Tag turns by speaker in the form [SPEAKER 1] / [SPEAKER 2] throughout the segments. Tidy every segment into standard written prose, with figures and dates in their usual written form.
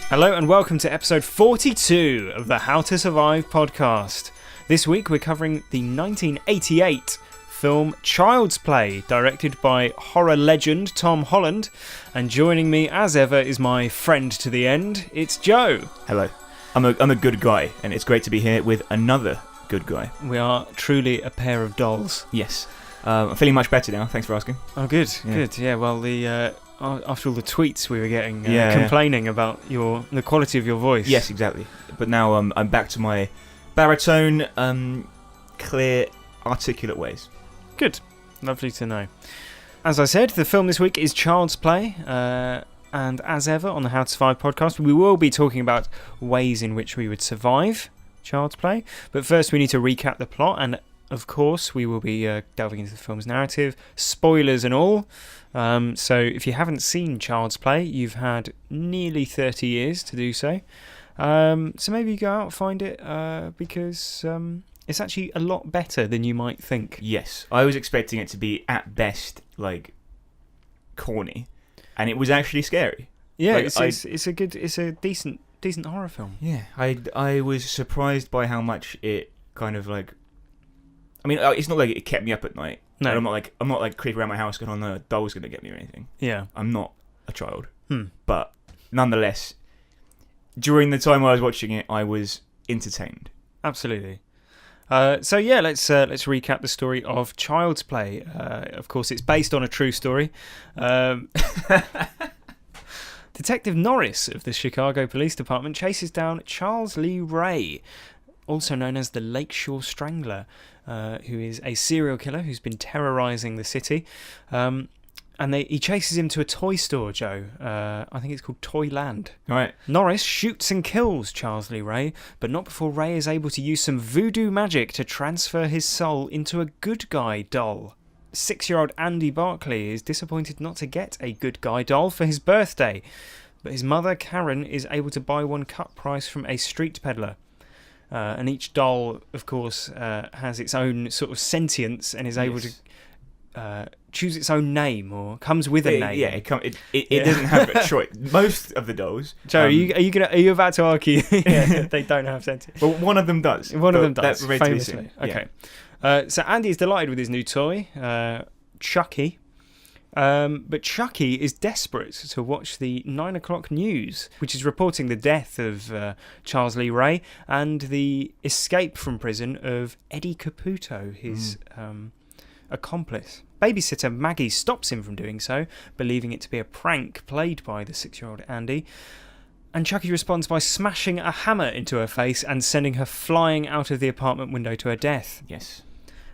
[SPEAKER 1] Hello and welcome to episode 42 of the How to Survive podcast. This week we're covering the 1988 film Child's Play, directed by horror legend Tom Holland. And joining me as ever is my friend to the end, it's Joe.
[SPEAKER 2] Hello. I'm a good guy, and it's great to be here with another good guy.
[SPEAKER 1] We are truly a pair of dolls.
[SPEAKER 2] Yes. I'm feeling much better now, thanks for asking.
[SPEAKER 1] Oh good, good. Yeah, well after all the tweets we were getting complaining about the quality of your voice.
[SPEAKER 2] Yes, exactly. But now I'm back to my baritone, clear, articulate ways.
[SPEAKER 1] Good. Lovely to know. As I said, the film this week is Child's Play, and as ever on the How to Survive podcast, we will be talking about ways in which we would survive Child's Play. But first we need to recap the plot, and of course we will be delving into the film's narrative, spoilers and all. So if you haven't seen Child's Play, you've had nearly 30 years to do so. So maybe you go out and find it because it's actually a lot better than you might think.
[SPEAKER 2] Yes, I was expecting it to be at best like corny, and it was actually scary.
[SPEAKER 1] Yeah,
[SPEAKER 2] like,
[SPEAKER 1] it's a decent horror film.
[SPEAKER 2] Yeah, I was surprised by how much it kind of like. I mean, it's not like it kept me up at night. No, I'm not like creeping around my house going, "Oh no, a doll's gonna get me" or anything.
[SPEAKER 1] Yeah,
[SPEAKER 2] I'm not a child. But nonetheless, during the time I was watching it, I was entertained.
[SPEAKER 1] Absolutely. So yeah, let's recap the story of Child's Play. Of course, it's based on a true story. Detective Norris of the Chicago Police Department chases down Charles Lee Ray, also known as the Lakeshore Strangler, who is a serial killer who's been terrorising the city. And he chases him to a toy store, Joe. I think it's called Toyland.
[SPEAKER 2] Right.
[SPEAKER 1] Norris shoots and kills Charles Lee Ray, but not before Ray is able to use some voodoo magic to transfer his soul into a good guy doll. 6-year-old Andy Barkley is disappointed not to get a good guy doll for his birthday, but his mother, Karen, is able to buy one cut price from a street peddler. And each doll, of course, has its own sort of sentience and is able to choose its own name or comes with a name.
[SPEAKER 2] Yeah, it doesn't have a choice. Most of the dolls.
[SPEAKER 1] Joe, are you about to argue? They don't have sentience.
[SPEAKER 2] Well, one of them does.
[SPEAKER 1] One of them does.
[SPEAKER 2] That's famously.
[SPEAKER 1] Okay. So Andy is delighted with his new toy, Chucky. But Chucky is desperate to watch the 9 o'clock news, which is reporting the death of Charles Lee Ray and the escape from prison of Eddie Caputo, his accomplice. Babysitter Maggie stops him from doing so, believing it to be a prank played by the 6-year-old Andy. And Chucky responds by smashing a hammer into her face and sending her flying out of the apartment window to her death.
[SPEAKER 2] Yes.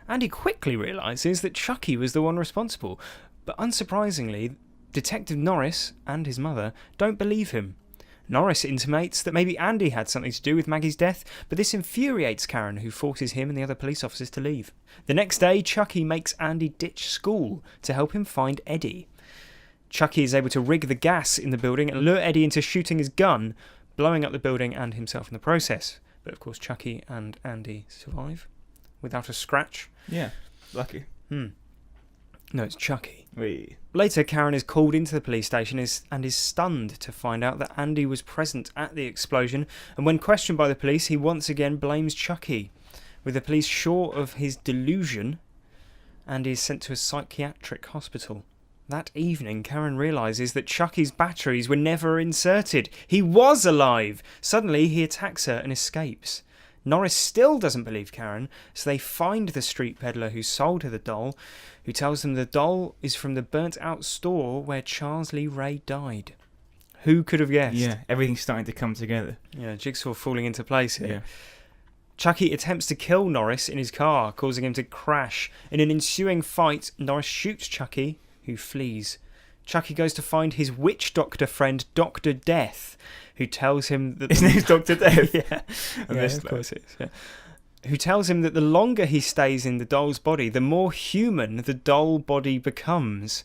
[SPEAKER 1] Andy quickly realises that Chucky was the one responsible. But unsurprisingly, Detective Norris and his mother don't believe him. Norris intimates that maybe Andy had something to do with Maggie's death, but this infuriates Karen, who forces him and the other police officers to leave. The next day, Chucky makes Andy ditch school to help him find Eddie. Chucky is able to rig the gas in the building and lure Eddie into shooting his gun, blowing up the building and himself in the process. But of course, Chucky and Andy survive without a scratch.
[SPEAKER 2] Yeah, lucky.
[SPEAKER 1] No, it's Chucky.
[SPEAKER 2] Wee.
[SPEAKER 1] Later, Karen is called into the police station and is stunned to find out that Andy was present at the explosion, and when questioned by the police, he once again blames Chucky. With the police sure of his delusion, Andy is sent to a psychiatric hospital. That evening, Karen realises that Chucky's batteries were never inserted. He was alive! Suddenly, he attacks her and escapes. Norris still doesn't believe Karen, so they find the street peddler who sold her the doll, who tells them the doll is from the burnt-out store where Charles Lee Ray died. Who could have guessed?
[SPEAKER 2] Yeah, everything's starting to come together.
[SPEAKER 1] Yeah, jigsaw falling into place here.
[SPEAKER 2] Yeah.
[SPEAKER 1] Chucky attempts to kill Norris in his car, causing him to crash. In an ensuing fight, Norris shoots Chucky, who flees. Chucky goes to find his witch doctor friend, Dr. Death, who tells him that...
[SPEAKER 2] His name's Dr. Death?
[SPEAKER 1] Yeah, of course it is. Yeah. Who tells him that the longer he stays in the doll's body, the more human the doll body becomes,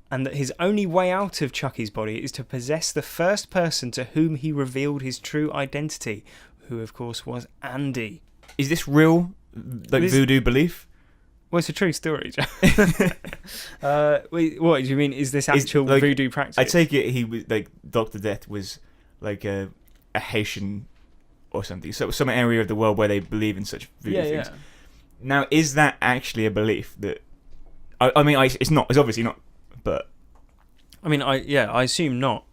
[SPEAKER 1] and that his only way out of Chucky's body is to possess the first person to whom he revealed his true identity, who of course was Andy.
[SPEAKER 2] Is this real, voodoo belief?
[SPEAKER 1] Well, it's a true story. What do you mean? Is this actual voodoo practice?
[SPEAKER 2] I take it he was Dr. Death was like a Haitian or something, so some area of the world where they believe in such voodoo things.
[SPEAKER 1] Yeah.
[SPEAKER 2] Now, is that actually a belief that? I mean, it's not. It's obviously not. But
[SPEAKER 1] I mean, I assume not.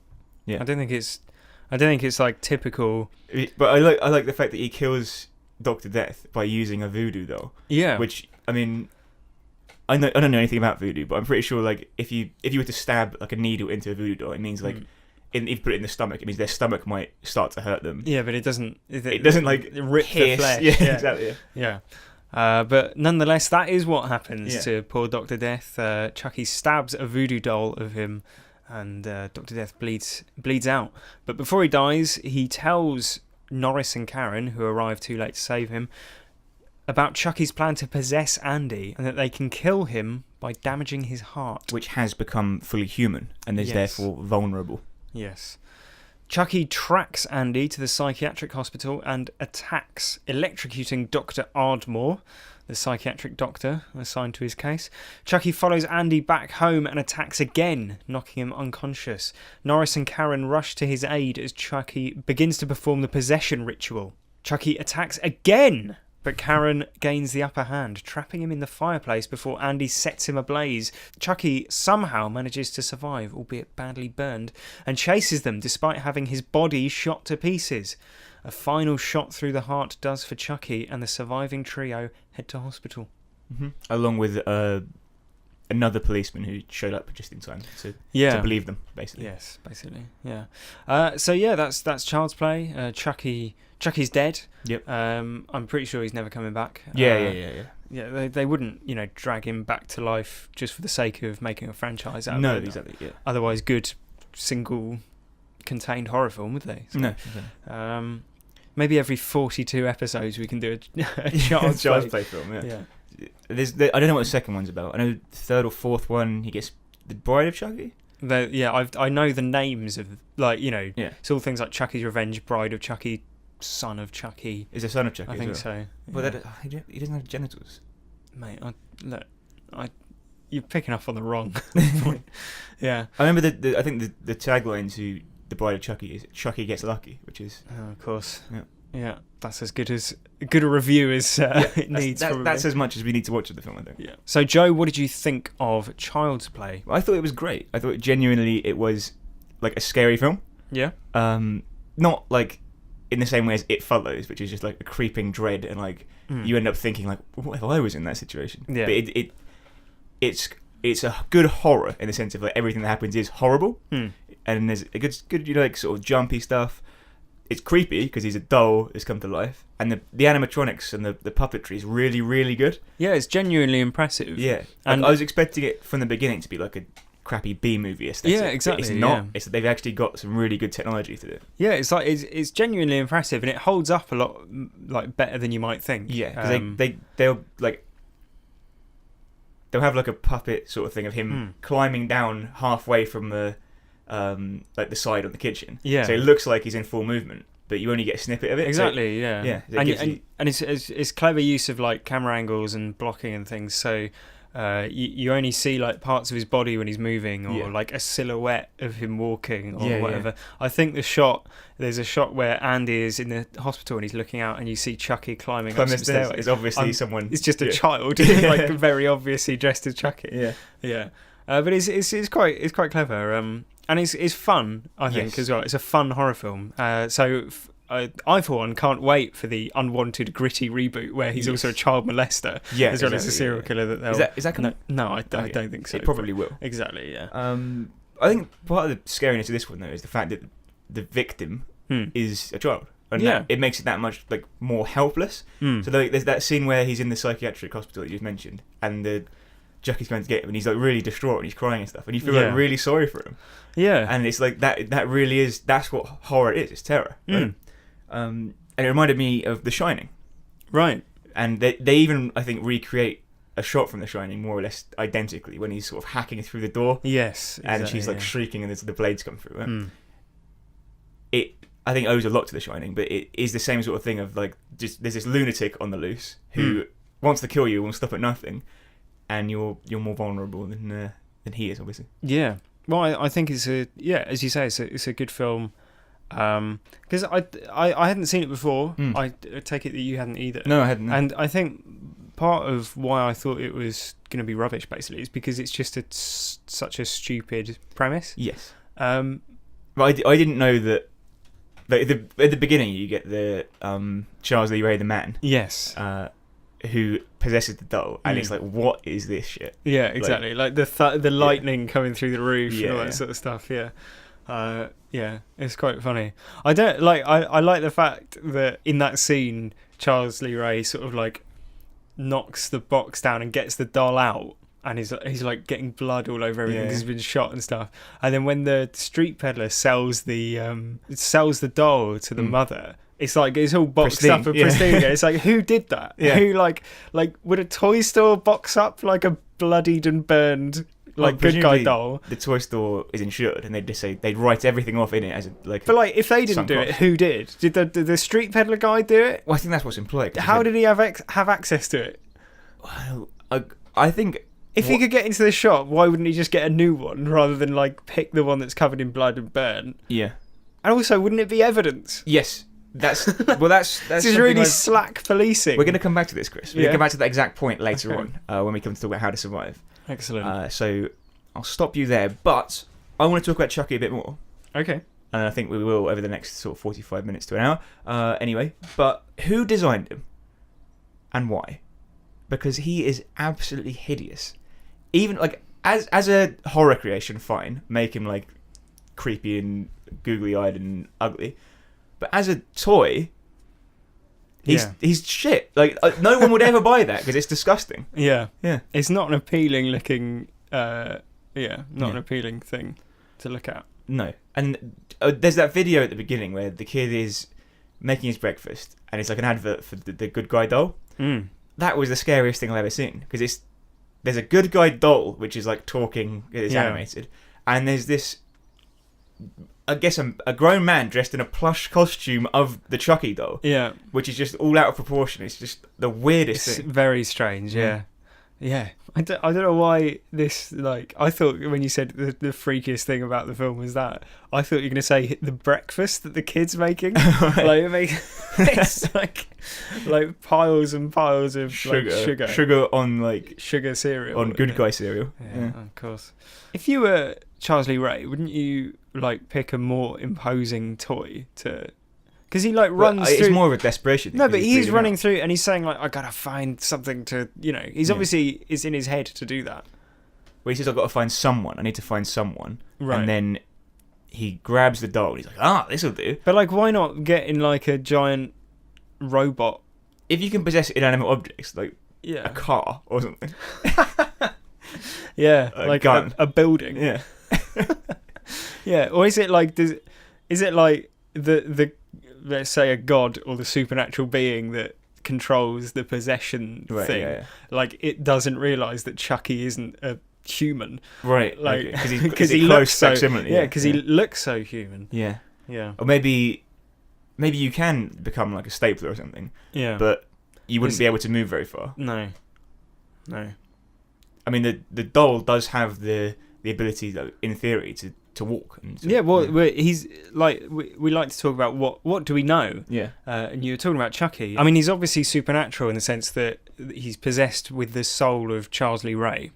[SPEAKER 2] Yeah.
[SPEAKER 1] I don't think it's like typical.
[SPEAKER 2] But I like the fact that he kills Dr. Death by using a voodoo doll.
[SPEAKER 1] Yeah.
[SPEAKER 2] Which, I mean, I don't know anything about voodoo, but I'm pretty sure like if you were to stab like a needle into a voodoo doll, it means like if you put it in the stomach, it means their stomach might start to hurt them.
[SPEAKER 1] Yeah, but it doesn't.
[SPEAKER 2] It doesn't like
[SPEAKER 1] rip
[SPEAKER 2] pierce.
[SPEAKER 1] the flesh.
[SPEAKER 2] Yeah, exactly.
[SPEAKER 1] Yeah. But nonetheless, that is what happens to poor Dr. Death. Chucky stabs a voodoo doll of him, and Dr. Death bleeds out. But before he dies, he tells Norris and Karen, who arrive too late to save him, about Chucky's plan to possess Andy, and that they can kill him by damaging his heart.
[SPEAKER 2] Which has become fully human, and is therefore vulnerable.
[SPEAKER 1] Yes. Chucky tracks Andy to the psychiatric hospital and attacks, electrocuting Dr. Ardmore, the psychiatric doctor assigned to his case. Chucky follows Andy back home and attacks again, knocking him unconscious. Norris and Karen rush to his aid as Chucky begins to perform the possession ritual. Chucky attacks again, but Karen gains the upper hand, trapping him in the fireplace before Andy sets him ablaze. Chucky somehow manages to survive, albeit badly burned, and chases them despite having his body shot to pieces. A final shot through the heart does for Chucky, and the surviving trio head to hospital.
[SPEAKER 2] Mm-hmm. Along with another policeman who showed up just in time to believe them, basically.
[SPEAKER 1] Yes, basically, yeah. So yeah, that's Child's Play. Chucky's dead.
[SPEAKER 2] Yep.
[SPEAKER 1] I'm pretty sure he's never coming back.
[SPEAKER 2] Yeah.
[SPEAKER 1] Yeah, they wouldn't, drag him back to life just for the sake of making a franchise out of it.
[SPEAKER 2] No, exactly. Yeah.
[SPEAKER 1] Otherwise, good single contained horror film, would they? So,
[SPEAKER 2] no. Exactly.
[SPEAKER 1] Maybe every 42 episodes we can do a Child's
[SPEAKER 2] Play film. Yeah. I don't know what the second one's about. I know the third or fourth one, he gets the Bride of Chucky.
[SPEAKER 1] I know the names of it's all things like Chucky's Revenge, Bride of Chucky, Son of Chucky.
[SPEAKER 2] Is a Son of Chucky?
[SPEAKER 1] I think so.
[SPEAKER 2] Well, he doesn't have genitals,
[SPEAKER 1] mate. You're picking up on the wrong point. Yeah,
[SPEAKER 2] I remember I think the tagline to the Bride of Chucky is "Chucky gets lucky," which is
[SPEAKER 1] of course.
[SPEAKER 2] Yeah,
[SPEAKER 1] that's as good a review as it needs.
[SPEAKER 2] That's as much as we need to watch of the film, I think.
[SPEAKER 1] Yeah. So, Joe, what did you think of Child's Play?
[SPEAKER 2] Well, I thought it was great. I thought genuinely it was like a scary film.
[SPEAKER 1] Yeah.
[SPEAKER 2] Not like in the same way as It Follows, which is just like a creeping dread, and like you end up thinking like, what if I was in that situation?
[SPEAKER 1] Yeah.
[SPEAKER 2] But it's a good horror in the sense of like everything that happens is horrible, and there's a good like sort of jumpy stuff. It's creepy because he's a doll that's come to life, and the animatronics and the puppetry is really, really good.
[SPEAKER 1] Yeah, it's genuinely impressive.
[SPEAKER 2] Yeah, and I was expecting it from the beginning to be like a crappy B-movie aesthetic.
[SPEAKER 1] Yeah, exactly.
[SPEAKER 2] But it's not.
[SPEAKER 1] Yeah.
[SPEAKER 2] It's that they've actually got some really good technology to it.
[SPEAKER 1] Yeah, it's genuinely impressive, and it holds up a lot like better than you might think.
[SPEAKER 2] Yeah, because they'll have like a puppet sort of thing of him climbing down halfway from the like the side of the kitchen.
[SPEAKER 1] Yeah.
[SPEAKER 2] So it looks like he's in full movement, but you only get a snippet of it.
[SPEAKER 1] Exactly.
[SPEAKER 2] So,
[SPEAKER 1] yeah.
[SPEAKER 2] Yeah.
[SPEAKER 1] And it's clever use of like camera angles and blocking and things. So you only see like parts of his body when he's moving, or like a silhouette of him walking, or whatever. Yeah. I think there's a shot where Andy is in the hospital and he's looking out, and you see Chucky climbing up the stairs.
[SPEAKER 2] It's obviously someone.
[SPEAKER 1] It's just a child, like very obviously dressed as Chucky.
[SPEAKER 2] Yeah.
[SPEAKER 1] Yeah. But it's quite clever. And it's fun, I think, as well. It's a fun horror film. So I, for one, can't wait for the unwanted, gritty reboot where he's also a child molester, as well as a serial killer.
[SPEAKER 2] Is that coming?
[SPEAKER 1] No, I don't think so.
[SPEAKER 2] It probably will.
[SPEAKER 1] Exactly, yeah.
[SPEAKER 2] I think part of the scariness of this one, though, is the fact that the victim is a child. And it makes it that much like more helpless. So there's that scene where he's in the psychiatric hospital that you just mentioned, and Chucky's going to get him, and he's like really distraught, and he's crying and stuff, and you feel like really sorry for him. Yeah. And it's like that really is, that's what horror is. It's terror. Right? And it reminded me of The Shining. Right. And they even, I think, recreate a shot from The Shining more or less identically when he's sort of hacking through the door. Yes. Exactly, and she's like shrieking, and the blades come through. Right? I think owes a lot to The Shining, but it is the same sort of thing of like, just there's this lunatic on the loose who wants to kill you, will stop at nothing, and you're more vulnerable than he is, obviously. Yeah. Well, I think it's as you say, it's a good film.
[SPEAKER 1] Because I hadn't seen it before. I take it that you hadn't either.
[SPEAKER 2] No, I hadn't. No.
[SPEAKER 1] And I think part of why I thought it was going to be rubbish, basically, is because it's just such a stupid premise.
[SPEAKER 2] Yes.
[SPEAKER 1] But
[SPEAKER 2] I didn't know that. Like at the beginning, you get the Charles Lee Ray, the man.
[SPEAKER 1] Yes.
[SPEAKER 2] Who possesses the doll, and it's like, what is this shit?
[SPEAKER 1] Yeah, exactly. Like the lightning coming through the roof and all that sort of stuff. Yeah. Yeah, it's quite funny. I don't like. I like the fact that in that scene, Charles Lee Ray sort of like knocks the box down and gets the doll out, and he's like getting blood all over everything because he's been shot and stuff. And then when the street peddler sells the doll to the mother, it's like it's all boxed up and pristine. It's like, who did that?
[SPEAKER 2] Yeah.
[SPEAKER 1] Who like would a toy store box up like a bloodied and burned good guy doll?
[SPEAKER 2] The toy store is insured, and they'd just say they'd write everything off in it as like.
[SPEAKER 1] But like, if they didn't do it, who did? Did the street peddler guy do it?
[SPEAKER 2] Well, I think that's what's implied.
[SPEAKER 1] How did he have access to it?
[SPEAKER 2] Well, I think
[SPEAKER 1] if he could get into the shop, why wouldn't he just get a new one rather than like pick the one that's covered in blood and burnt?
[SPEAKER 2] Yeah.
[SPEAKER 1] And also, wouldn't it be evidence?
[SPEAKER 2] Yes. That's
[SPEAKER 1] this is really slack policing.
[SPEAKER 2] We're going to come back to this, Chris. We're going to come back to that exact point later on when we come to talk about How to Survive.
[SPEAKER 1] Excellent.
[SPEAKER 2] So I'll stop you there, but I want to talk about Chucky a bit more.
[SPEAKER 1] Okay.
[SPEAKER 2] And I think we will over the next sort of 45 minutes to an hour. Anyway, but who designed him and why? Because he is absolutely hideous. Even like as a horror creation, fine, make him like creepy and googly-eyed and ugly. But as a toy, he's shit. Like no one would ever buy that because it's disgusting.
[SPEAKER 1] Yeah.
[SPEAKER 2] Yeah.
[SPEAKER 1] It's not an appealing looking. An appealing thing to look at.
[SPEAKER 2] No. And there's that video at the beginning where the kid is making his breakfast, and it's like an advert for the good guy doll. That was the scariest thing I've ever seen because there's a good guy doll which is like talking, it's animated, and there's this. I guess a grown man dressed in a plush costume of the Chucky doll. Yeah. Which is just all out of proportion. It's just the weirdest thing.
[SPEAKER 1] It's very strange, yeah. Yeah. I don't know why this, like, I thought when you said the freakiest thing about the film was that, I thought you were going to say the breakfast that the kid's making. Like, it's like piles and piles of
[SPEAKER 2] sugar.
[SPEAKER 1] Like, sugar.
[SPEAKER 2] Sugar on, like...
[SPEAKER 1] Sugar cereal.
[SPEAKER 2] On good guy cereal.
[SPEAKER 1] Yeah, of course. If you were Charles Lee Ray, wouldn't you, like, pick a more imposing toy to... Because he like runs through.
[SPEAKER 2] It's more of a desperation thing.
[SPEAKER 1] No, but he's running through and he's saying like, I gotta find something to, he's obviously it's in his head to do that.
[SPEAKER 2] Well, he says, I've got to find someone. I need to find someone.
[SPEAKER 1] Right.
[SPEAKER 2] And then he grabs the doll. And he's like, this'll do.
[SPEAKER 1] But like, why not get in like a giant robot?
[SPEAKER 2] If you can possess inanimate objects, like a car or something.
[SPEAKER 1] Yeah, like gun. A building.
[SPEAKER 2] Yeah.
[SPEAKER 1] Yeah. Or is it like the let's say a god or the supernatural being that controls the possession thing.
[SPEAKER 2] Yeah.
[SPEAKER 1] Like it doesn't realise that Chucky isn't a human.
[SPEAKER 2] Right.
[SPEAKER 1] Like
[SPEAKER 2] because he looks so similar.
[SPEAKER 1] Yeah, because he looks so human.
[SPEAKER 2] Yeah.
[SPEAKER 1] Yeah.
[SPEAKER 2] Or maybe you can become like a stapler or something.
[SPEAKER 1] Yeah.
[SPEAKER 2] But you wouldn't be able to move very far.
[SPEAKER 1] No.
[SPEAKER 2] I mean, the doll does have the ability, though, in theory, to walk. And
[SPEAKER 1] he's like we like to talk about what do we know?
[SPEAKER 2] Yeah.
[SPEAKER 1] And you were talking about Chucky. I mean, he's obviously supernatural in the sense that he's possessed with the soul of Charles Lee Ray,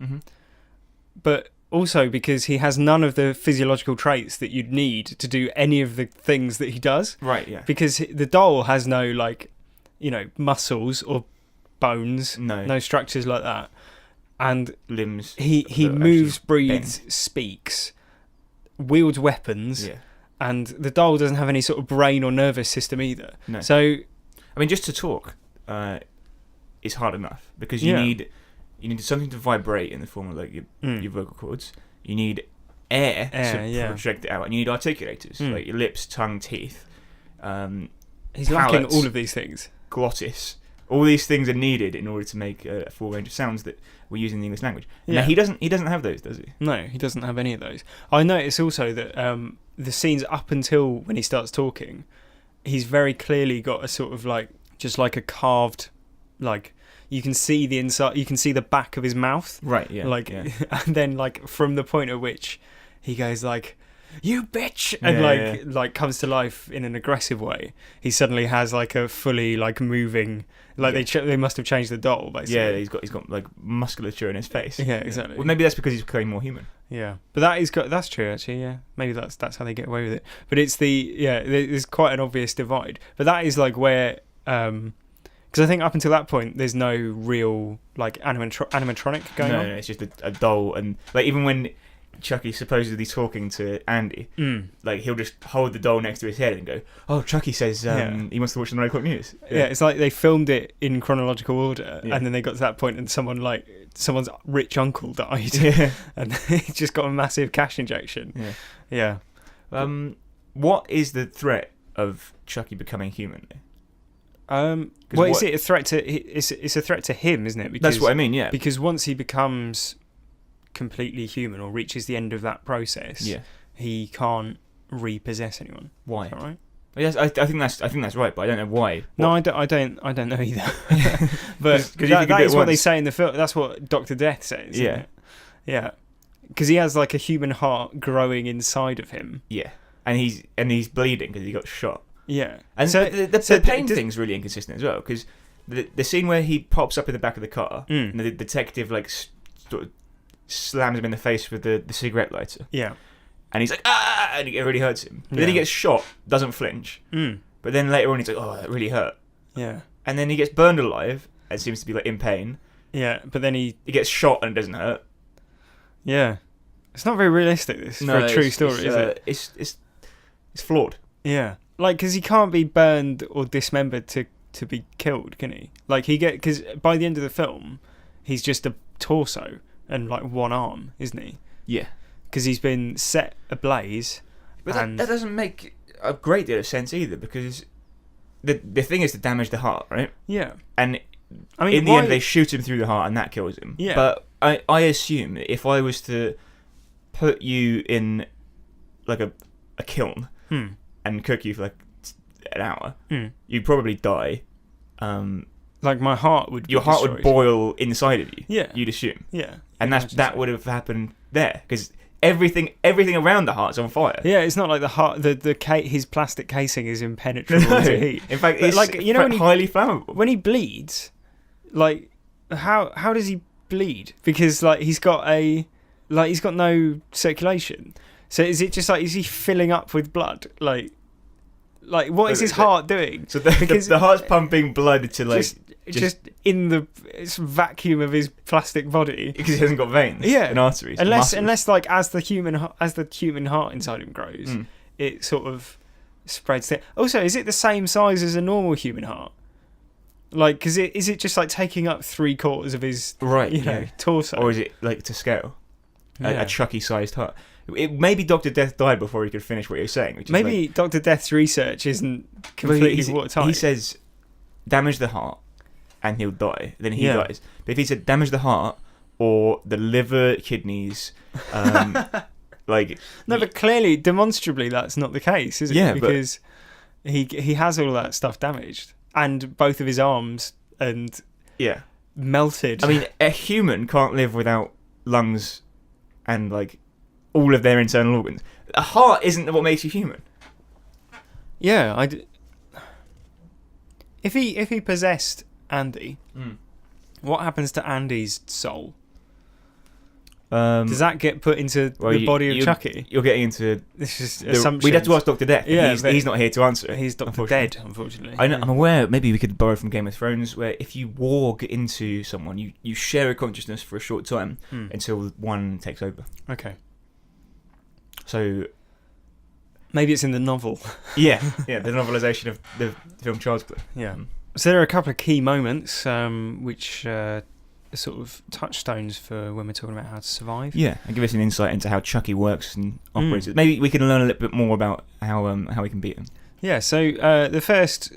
[SPEAKER 1] but also because he has none of the physiological traits that you'd need to do any of the things that he does.
[SPEAKER 2] Right. Yeah.
[SPEAKER 1] Because the doll has no muscles or bones, no structures like that, and
[SPEAKER 2] limbs.
[SPEAKER 1] He moves, breathes, speaks, wields weapons, and the doll doesn't have any sort of brain or nervous system either.
[SPEAKER 2] No.
[SPEAKER 1] So,
[SPEAKER 2] I mean, just to talk is hard enough because you need something to vibrate in the form of like your vocal cords. You need air to project it out, and you need articulators like your lips, tongue, teeth.
[SPEAKER 1] He's lacking all of these things.
[SPEAKER 2] Glottis. All these things are needed in order to make a full range of sounds that we use in the English language. Yeah. Now, he doesn't have those, does he?
[SPEAKER 1] No, he doesn't have any of those. I notice also that the scenes up until when he starts talking, he's very clearly got a sort of like just like a carved, like you can see the inside, you can see the back of his mouth.
[SPEAKER 2] Right. Yeah.
[SPEAKER 1] And then like from the point at which he goes like, "You bitch," and like comes to life in an aggressive way, he suddenly has like a fully like moving. Like they must have changed the doll, basically.
[SPEAKER 2] Yeah, he's got like musculature in his face.
[SPEAKER 1] Yeah, exactly.
[SPEAKER 2] Well, maybe that's because he's becoming more human.
[SPEAKER 1] Yeah, but that's true actually. Yeah, maybe that's how they get away with it. But it's there's quite an obvious divide. But that is like where because I think up until that point there's no real like animatronic going on.
[SPEAKER 2] No, it's just a doll, and like even when Chucky's supposedly talking to Andy, like he'll just hold the doll next to his head and go, "Oh, Chucky says he wants to watch the 9 o'clock news."
[SPEAKER 1] Yeah, it's like they filmed it in chronological order, and then they got to that point, and someone's rich uncle died, and he just got a massive cash injection. Yeah.
[SPEAKER 2] What is the threat of Chucky becoming human?
[SPEAKER 1] Is it a threat to? It's a threat to him, isn't it?
[SPEAKER 2] Because, that's what I mean. Yeah.
[SPEAKER 1] Because once he becomes completely human or reaches the end of that process, he can't repossess anyone.
[SPEAKER 2] Why?
[SPEAKER 1] Is that right?
[SPEAKER 2] Yes, I think that's right, but I don't know why.
[SPEAKER 1] No, I don't know either. But that is what they say in the film. That's what Dr. Death says. Yeah. Because he has like a human heart growing inside of him.
[SPEAKER 2] Yeah, and he's bleeding because he got shot.
[SPEAKER 1] Yeah,
[SPEAKER 2] and so the pain thing's really inconsistent as well. Because the scene where he pops up in the back of the car, and the detective like sort of slams him in the face with the cigarette lighter. Yeah. And he's like, ah! And it really hurts him. But then he gets shot, doesn't flinch. But then later on he's like, oh, that really hurt. Yeah. And then he gets burned alive and seems to be like in pain. Yeah, but then he gets shot and it doesn't hurt. Yeah. It's not very realistic, this, for a true story, is it? It's flawed. Yeah. Like, because he can't be burned or dismembered to be killed, can he? Like, because by the end of the film, he's just a torso and like one arm, isn't he? Yeah. Because he's been set ablaze. But that doesn't make a great deal of sense either, because the thing is to damage the heart, right? Yeah. And I mean, in the end, they shoot him through the heart and that kills him. Yeah. But I assume that if I was to put you in like a kiln and cook you for like an hour, you'd probably die. Like my heart would. Your heart would boil inside of you. Yeah. You'd assume. Yeah. And that would have happened there, because everything around the heart's on fire. Yeah, it's not like the heart. His plastic casing is impenetrable to heat. In fact, it's like highly flammable. When he bleeds, like how does he bleed? Because like he's got no circulation. So is it just like, is he filling up with blood? Like what is his heart doing? So the heart's pumping blood to like just in the vacuum of his plastic body, because he hasn't got veins, and arteries, unless like as the human heart inside him grows, it sort of spreads there. Also, is it the same size as a normal human heart? Like, because is it just like taking up 3/4 of his torso, or is it like to scale a Chucky-sized heart? Maybe Dr. Death died before he could finish what he was saying. Maybe like, Dr. Death's research isn't completely watertight. He says damage the heart and he'll die. Then he dies. But if he said damage the heart or the liver, kidneys, like no, but clearly, demonstrably, that's not the case, is it? Yeah, because he has all that stuff damaged, and both of his arms and melted. I mean, a human can't live without lungs and like all of their internal organs. A heart isn't what makes you human. Yeah, if he possessed Andy, what happens to Andy's soul? Does that get put into the body of Chucky? You're getting into this is assumptions. We'd have to ask Dr. Death. Yeah, he's not here to answer it. He's Dr. Dead, unfortunately. I'm aware. Maybe we could borrow from Game of Thrones, where if you warg into someone, you share a consciousness for a short time until one takes over. Okay. So maybe it's in the novel. the novelisation of the film Child's Play. Yeah. So there are a couple of key moments which are sort of touchstones for when we're talking about how to survive. Yeah, and give us an insight into how Chucky works and operates. Maybe we can learn a little bit more about how we can beat him. Yeah. So the first,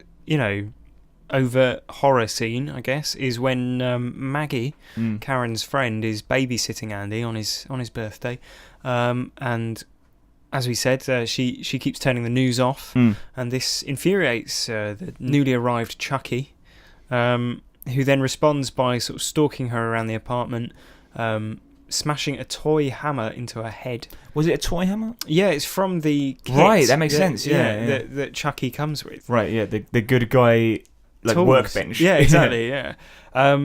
[SPEAKER 2] overt horror scene, I guess, is when Maggie, Karen's friend, is babysitting Andy on his birthday, and as we said, she keeps turning the news off, and this infuriates the newly arrived Chucky, who then responds by sort of stalking her around the apartment,
[SPEAKER 1] smashing a toy hammer into her head.
[SPEAKER 2] Was it a toy hammer?
[SPEAKER 1] Yeah, it's from the kit.
[SPEAKER 2] Right, that makes sense. Yeah.
[SPEAKER 1] That Chucky comes with.
[SPEAKER 2] Right, yeah, the good guy
[SPEAKER 1] Tools.
[SPEAKER 2] Workbench.
[SPEAKER 1] Yeah, exactly. Yeah.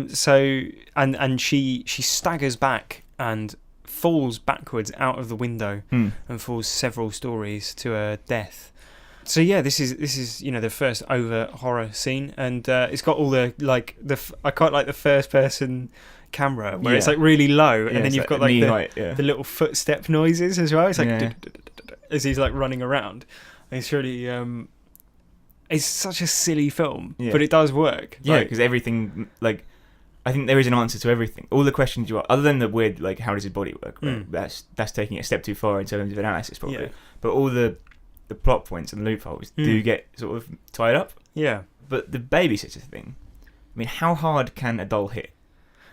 [SPEAKER 1] So and she staggers back and falls backwards out of the window and falls several stories to her death. So yeah, this is the first overt horror scene, and it's got all the I quite like the first person camera where it's like really low, and then you've got like the little footstep noises as well. It's like as he's like running around. It's really it's such a silly film, but it does work.
[SPEAKER 2] Yeah, because everything I think there is an answer to everything. All the questions you are, other than the weird how does his body work? Right? That's taking it a step too far in terms of analysis, probably. Yeah. But all the plot points and loopholes do get sort of tied up. Yeah. But the babysitter thing, I mean, how hard can a doll hit?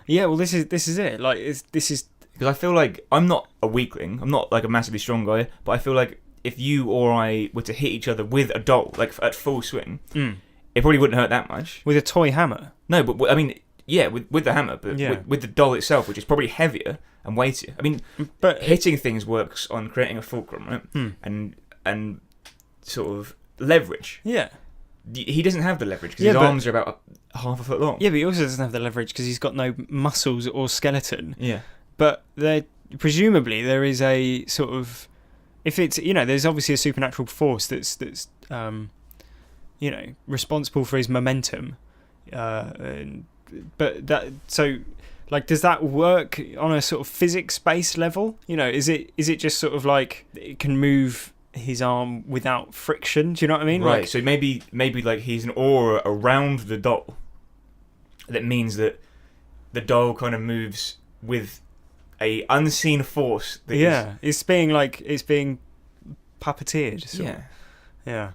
[SPEAKER 1] Yeah, well, this is it. Like, this is
[SPEAKER 2] because I feel like I'm not a weakling. I'm not like a massively strong guy, but I feel like if you or I were to hit each other with a doll, like at full swing, it probably wouldn't hurt that much.
[SPEAKER 1] With a toy hammer?
[SPEAKER 2] No, but I mean, yeah, with the hammer, but with the doll itself, which is probably heavier and weightier. I mean, but hitting things works on creating a fulcrum, right? And sort of leverage. Yeah. He doesn't have the leverage because his arms are about half a foot long.
[SPEAKER 1] Yeah, but he also doesn't have the leverage because he's got no muscles or skeleton. Yeah. But presumably there is a sort of, if it's there's obviously a supernatural force that's responsible for his momentum, but that so. Like, does that work on a sort of physics-based level? Is it just sort of like it can move his arm without friction? Do you know what I mean?
[SPEAKER 2] Right. So maybe like he's an aura around the doll that means that the doll kind of moves with a unseen force. That
[SPEAKER 1] it's being puppeteered. Yeah.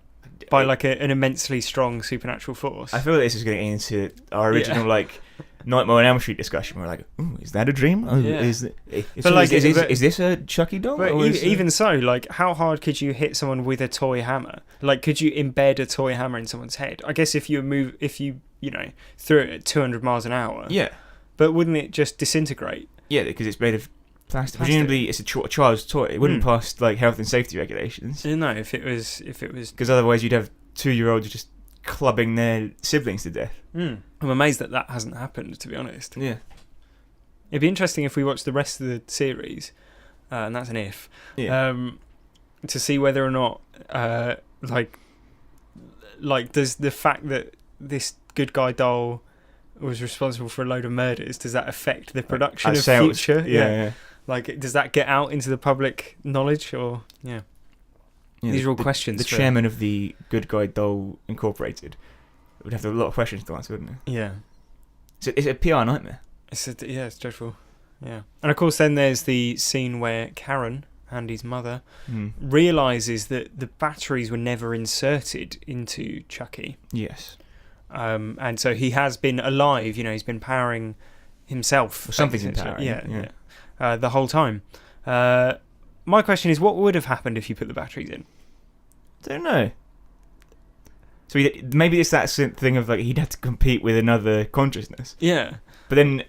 [SPEAKER 1] By like an immensely strong supernatural force.
[SPEAKER 2] I feel like this is getting into our original Nightmare on Elm Street discussion. We're like, ooh, is that a dream? Oh, is this a Chucky doll?
[SPEAKER 1] But even so, like, how hard could you hit someone with a toy hammer? Like, could you embed a toy hammer in someone's head? I guess if you threw it at 200 miles an hour. Yeah. But wouldn't it just disintegrate?
[SPEAKER 2] Yeah, because it's made of plastic. Presumably, it's a child's toy. It wouldn't pass like health and safety regulations.
[SPEAKER 1] No, if it was,
[SPEAKER 2] because otherwise you'd have 2-year-olds just clubbing their siblings to death.
[SPEAKER 1] I'm amazed that hasn't happened, to be honest. Yeah. It'd be interesting if we watched the rest of the series, and that's an if, to see whether or not, does the fact that this good guy doll was responsible for a load of murders, does that affect the production of future? Yeah. Like, does that get out into the public knowledge, or these are all questions.
[SPEAKER 2] The chairman of the Good Guy Doll Incorporated would have a lot of questions to answer, wouldn't it? Yeah. So it's a PR nightmare.
[SPEAKER 1] It's dreadful. Yeah. And of course then there's the scene where Karen, Andy's mother, realises that the batteries were never inserted into Chucky. Yes. And so he has been alive, he's been powering himself.
[SPEAKER 2] Or something's been powering.
[SPEAKER 1] Yeah. The whole time. My question is, what would have happened if you put the batteries in?
[SPEAKER 2] Don't know. So maybe it's that thing of like he'd have to compete with another consciousness. Yeah. But then,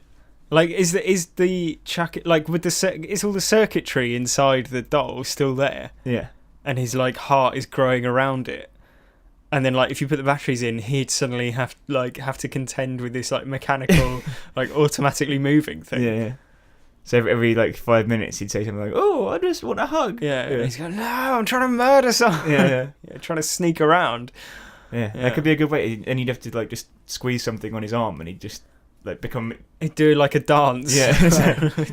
[SPEAKER 1] like, is the Chucky, like, with is all the circuitry inside the doll still there? Yeah. And his like heart is growing around it. And then, like, if you put the batteries in, he'd suddenly have to contend with this like mechanical, like automatically moving thing.
[SPEAKER 2] Yeah. So every like 5 minutes, he'd say something like, "Oh, I just want a hug."
[SPEAKER 1] Yeah. And he's going, "No, I'm trying to murder someone." Yeah. Trying to sneak around.
[SPEAKER 2] Yeah, that could be a good way. And he'd have to like just squeeze something on his arm, and he'd just like become.
[SPEAKER 1] He'd do like a dance.
[SPEAKER 2] Yeah,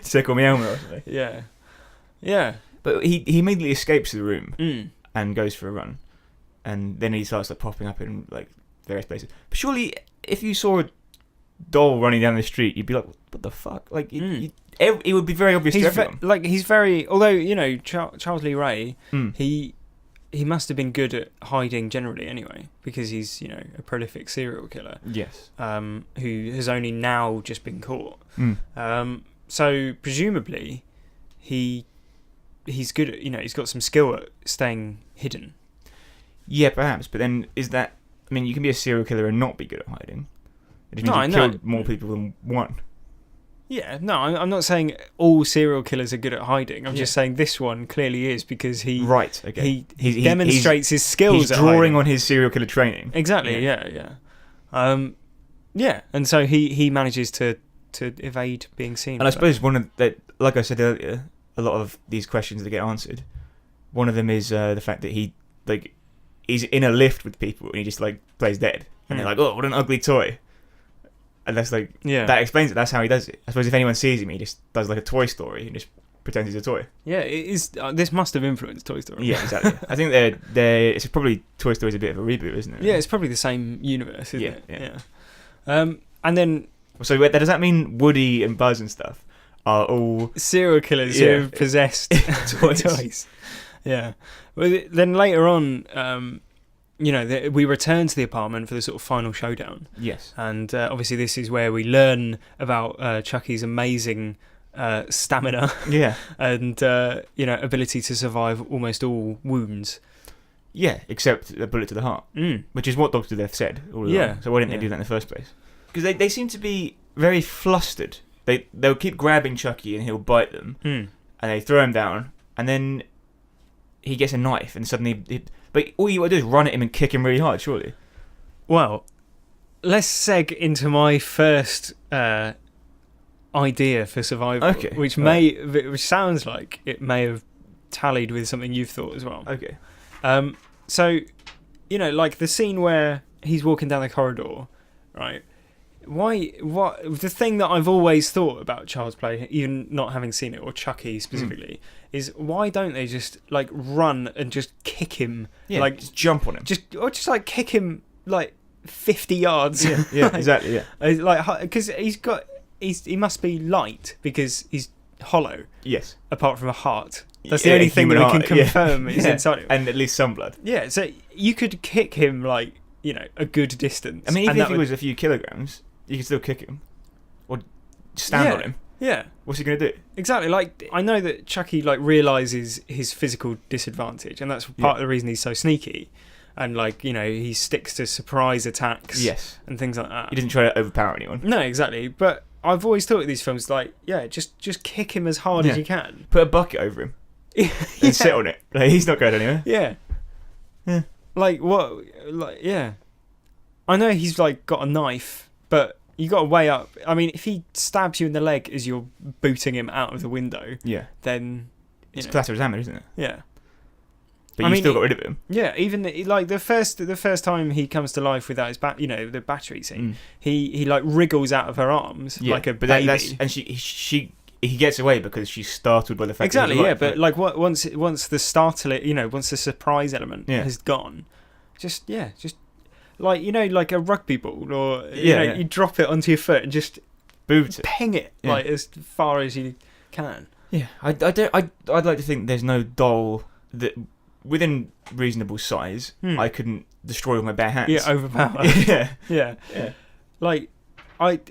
[SPEAKER 2] tickle me elmo or something.
[SPEAKER 1] Yeah, yeah.
[SPEAKER 2] But he immediately escapes the room and goes for a run, and then he starts like popping up in like various places. But surely, if you saw a doll running down the street, you'd be like, "What the fuck?" Like, it would be very obvious to everyone.
[SPEAKER 1] He's very, although Charles Lee Ray, he must have been good at hiding generally anyway, because he's a prolific serial killer. Yes. Who has only now just been caught. So presumably, he's good at he's got some skill at staying hidden.
[SPEAKER 2] Yeah, perhaps. But then you can be a serial killer and not be good at hiding. It means you've killed more people than one.
[SPEAKER 1] Yeah, no, I'm not saying all serial killers are good at hiding. I'm just saying this one clearly is because he he demonstrates his skills.
[SPEAKER 2] He's drawing on his serial killer training.
[SPEAKER 1] Exactly. Yeah. And so he manages to evade being seen.
[SPEAKER 2] And I suppose one of that, like I said earlier, a lot of these questions that get answered. One of them is the fact that he's in a lift with people and he just like plays dead, and they're like, "Oh, what an ugly toy." And that's that explains it. That's how he does it. I suppose if anyone sees him, he just does like a Toy Story and just pretends he's a toy.
[SPEAKER 1] Yeah, it is. This must have influenced Toy Story.
[SPEAKER 2] Yeah, exactly. I think it's probably Toy Story's a bit of a reboot, isn't it?
[SPEAKER 1] Yeah, it's probably the same universe, isn't it? Yeah. And then.
[SPEAKER 2] So does that mean Woody and Buzz and stuff are all
[SPEAKER 1] serial killers who have possessed toys? Yeah. Well, then later on. We return to the apartment for the sort of final showdown.
[SPEAKER 2] Yes.
[SPEAKER 1] And obviously this is where we learn about Chucky's amazing stamina.
[SPEAKER 2] Yeah.
[SPEAKER 1] And, ability to survive almost all wounds.
[SPEAKER 2] Yeah, except a bullet to the heart. Which is what Dr. Death said all along. So why didn't they do that in the first place? Because they seem to be very flustered. They'll keep grabbing Chucky and he'll bite them. And they throw him down. And then he gets a knife and suddenly... But all you want to do is run at him and kick him really hard, surely.
[SPEAKER 1] Well, let's seg into my first idea for survival, which sounds like it may have tallied with something you've thought as well.
[SPEAKER 2] Okay.
[SPEAKER 1] So, like the scene where he's walking down the corridor, right? The thing that I've always thought about Child's Play, even not having seen it, or Chucky specifically, is why don't they just like run and just kick him?
[SPEAKER 2] Yeah,
[SPEAKER 1] like
[SPEAKER 2] just jump on him.
[SPEAKER 1] Just like kick him like 50 yards.
[SPEAKER 2] Yeah, like, exactly. Yeah,
[SPEAKER 1] like because he must be light because he's hollow.
[SPEAKER 2] Yes.
[SPEAKER 1] Apart from a heart. That's the only thing that we can confirm is inside him.
[SPEAKER 2] And at least some blood.
[SPEAKER 1] Yeah, so you could kick him like a good distance.
[SPEAKER 2] I mean, even if he was a few kilograms, you could still kick him or stand on him.
[SPEAKER 1] Yeah.
[SPEAKER 2] What's he going to do?
[SPEAKER 1] Exactly. Like, I know that Chucky realises his physical disadvantage, and that's part of the reason he's so sneaky. And he sticks to surprise attacks.
[SPEAKER 2] Yes.
[SPEAKER 1] And things like that.
[SPEAKER 2] He doesn't try to overpower anyone.
[SPEAKER 1] No, exactly. But I've always thought of these films just kick him as hard as you can.
[SPEAKER 2] Put a bucket over him and sit on it. Like, he's not going anywhere.
[SPEAKER 1] Yeah.
[SPEAKER 2] Yeah.
[SPEAKER 1] Like what? Like yeah. I know he's got a knife, but you got to weigh up. I mean, if he stabs you in the leg as you're booting him out of the window, then
[SPEAKER 2] it's collateral damage, isn't it?
[SPEAKER 1] Yeah.
[SPEAKER 2] But you still got rid of him.
[SPEAKER 1] Yeah, even the first time he comes to life without his the battery scene, he wriggles out of her arms like a baby,
[SPEAKER 2] and he gets away because she's startled by the fact
[SPEAKER 1] exactly.
[SPEAKER 2] That he's
[SPEAKER 1] alive, but once the once the surprise element has gone, just like like a rugby ball, or you drop it onto your foot and just
[SPEAKER 2] boot it,
[SPEAKER 1] ping it as far as you can.
[SPEAKER 2] Yeah, I'd like to think there's no doll that within reasonable size I couldn't destroy with my bare hands.
[SPEAKER 1] Yeah, overpower. yeah. Like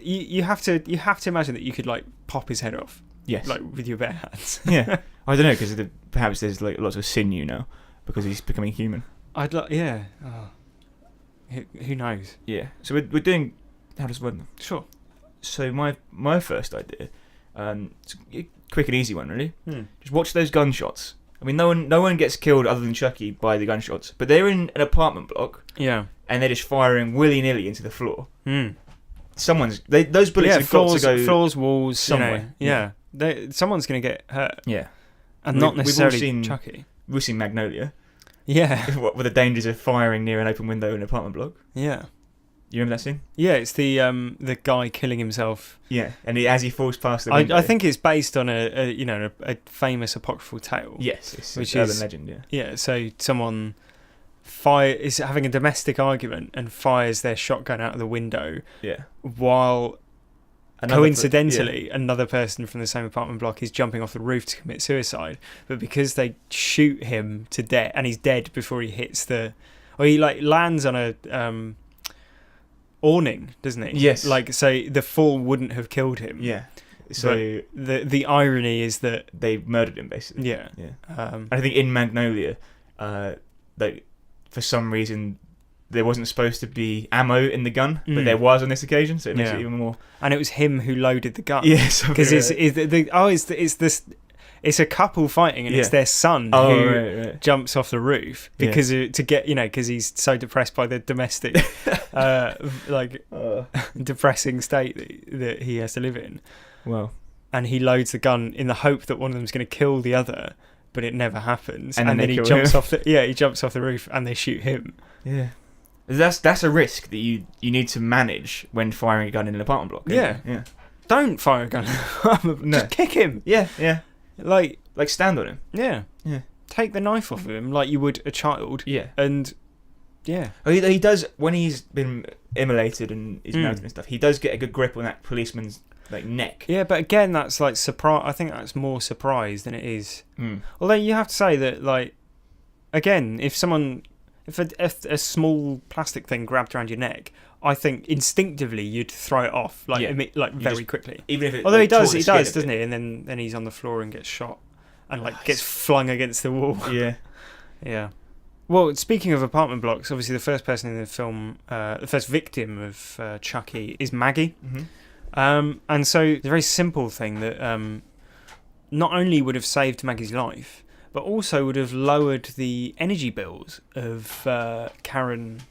[SPEAKER 1] you have to imagine that you could pop his head off.
[SPEAKER 2] Yes.
[SPEAKER 1] With your bare hands.
[SPEAKER 2] Yeah. I don't know, because perhaps there's lots of sinew now because he's becoming human.
[SPEAKER 1] Yeah. Oh. Who knows?
[SPEAKER 2] Yeah. So we're doing How to Survive.
[SPEAKER 1] Sure.
[SPEAKER 2] So my first idea, it's a quick and easy one, really. Just watch those gunshots. I mean, no one gets killed other than Chucky by the gunshots, but they're in an apartment block.
[SPEAKER 1] Yeah.
[SPEAKER 2] And they're just firing willy-nilly into the floor. Those bullets have got to go
[SPEAKER 1] floors, walls,
[SPEAKER 2] somewhere.
[SPEAKER 1] Someone's going to get hurt.
[SPEAKER 2] Yeah.
[SPEAKER 1] And not necessarily Chucky.
[SPEAKER 2] We've seen Magnolia.
[SPEAKER 1] Yeah.
[SPEAKER 2] With the dangers of firing near an open window in an apartment block.
[SPEAKER 1] Yeah.
[SPEAKER 2] You remember that scene?
[SPEAKER 1] Yeah, it's the guy killing himself.
[SPEAKER 2] Yeah, and as he falls past the window.
[SPEAKER 1] I think it's based on a famous apocryphal tale.
[SPEAKER 2] Yes, it's
[SPEAKER 1] which
[SPEAKER 2] urban
[SPEAKER 1] is legend.
[SPEAKER 2] Yeah.
[SPEAKER 1] Yeah, so someone is having a domestic argument and fires their shotgun out of the window.
[SPEAKER 2] Yeah.
[SPEAKER 1] While coincidentally, another person from the same apartment block is jumping off the roof to commit suicide, but because they shoot him to death and he's dead before he hits he lands on a awning, doesn't he?
[SPEAKER 2] Yes.
[SPEAKER 1] So the fall wouldn't have killed him.
[SPEAKER 2] Yeah. So
[SPEAKER 1] the irony is that
[SPEAKER 2] they murdered him, basically.
[SPEAKER 1] Yeah.
[SPEAKER 2] Yeah. I think in Magnolia, for some reason, there wasn't supposed to be ammo in the gun, but there was on this occasion, so it makes it even more.
[SPEAKER 1] And it was him who loaded the gun.
[SPEAKER 2] Yes,
[SPEAKER 1] because it's a couple fighting, and it's their son who jumps off the roof because because he's so depressed by the domestic, depressing state that he has to live in.
[SPEAKER 2] Well,
[SPEAKER 1] and he loads the gun in the hope that one of them's going to kill the other, but it never happens.
[SPEAKER 2] And then
[SPEAKER 1] he jumps off the roof, and they shoot him.
[SPEAKER 2] Yeah. That's a risk that you need to manage when firing a gun in an apartment block.
[SPEAKER 1] Yeah. Don't fire a gun.
[SPEAKER 2] No.
[SPEAKER 1] Just kick him.
[SPEAKER 2] Yeah.
[SPEAKER 1] Like
[SPEAKER 2] stand on him.
[SPEAKER 1] Yeah. Take the knife off of him like you would a child.
[SPEAKER 2] Yeah.
[SPEAKER 1] And
[SPEAKER 2] Oh, he does, when he's been immolated and is melted and stuff. He does get a good grip on that policeman's neck.
[SPEAKER 1] Yeah, but again, that's like surprise. I think that's more surprise than it is. Although you have to say that, again, if a small plastic thing grabbed around your neck, I think instinctively you'd throw it off very quickly.
[SPEAKER 2] Even if it,
[SPEAKER 1] although he does, doesn't he? And then he's on the floor and gets shot and gets flung against the wall.
[SPEAKER 2] Yeah,
[SPEAKER 1] yeah. Well, speaking of apartment blocks, obviously the first person in the film, the first victim of Chucky is Maggie. And so it's a very simple thing that not only would have saved Maggie's life, but also would have lowered the energy bills of Karen,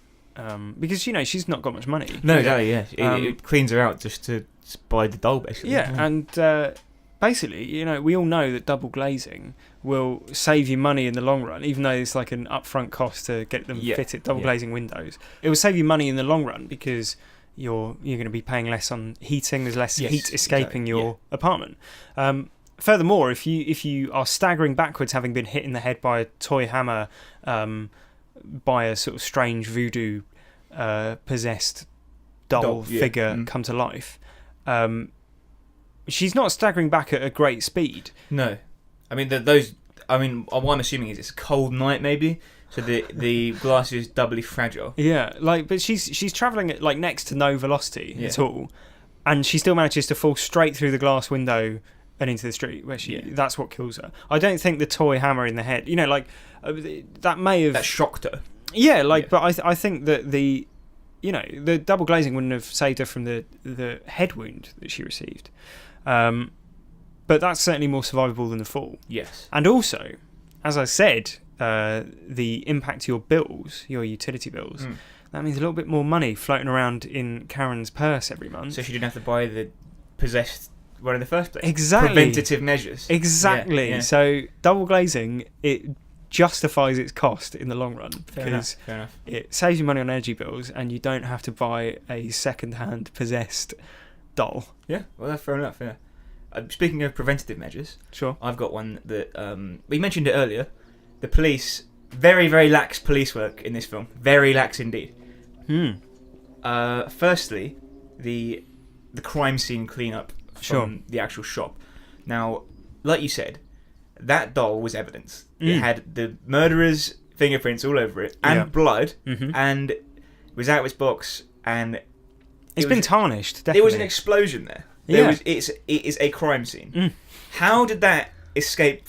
[SPEAKER 1] because she's not got much money.
[SPEAKER 2] No, exactly. Yeah, it cleans her out just to buy the doll, basically.
[SPEAKER 1] Yeah, and basically, we all know that double glazing will save you money in the long run, even though it's like an upfront cost to get them fitted. Double glazing windows, it will save you money in the long run because you're going to be paying less on heating. There's less heat escaping your apartment. Furthermore, if you are staggering backwards, having been hit in the head by a toy hammer, by a sort of strange voodoo possessed doll figure come to life, she's not staggering back at a great speed.
[SPEAKER 2] No, I mean what I'm assuming is it's a cold night, maybe. So the glass is doubly fragile. Yeah,
[SPEAKER 1] but she's travelling at next to no velocity at all, and she still manages to fall straight through the glass window and into the street, where that's what kills her. I don't think the toy hammer in the head, that may have...
[SPEAKER 2] That shocked her.
[SPEAKER 1] Yeah, but I think that the double glazing wouldn't have saved her from the head wound that she received. But that's certainly more survivable than the fall.
[SPEAKER 2] Yes.
[SPEAKER 1] And also, as I said, the impact to your bills, your utility bills, that means a little bit more money floating around in Karen's purse every month.
[SPEAKER 2] So she didn't have to buy the possessed one in the first place.
[SPEAKER 1] Exactly.
[SPEAKER 2] Preventative measures.
[SPEAKER 1] Exactly. Yeah. So double glazing, it justifies its cost in the long run because
[SPEAKER 2] Fair enough.
[SPEAKER 1] It saves you money on energy bills and you don't have to buy a second-hand possessed doll.
[SPEAKER 2] Yeah, well, that's fair enough, yeah. Speaking of preventative measures,
[SPEAKER 1] sure,
[SPEAKER 2] I've got one that we mentioned it earlier. The police, very, very lax police work in this film. Very lax indeed. Firstly, the crime scene cleanup from the actual shop. Now, like you said, that doll was evidence. It had the murderer's fingerprints all over it and blood, and it was out of its box, and
[SPEAKER 1] it's been tarnished. Definitely,
[SPEAKER 2] there was an explosion there. It is a crime scene. How did that escape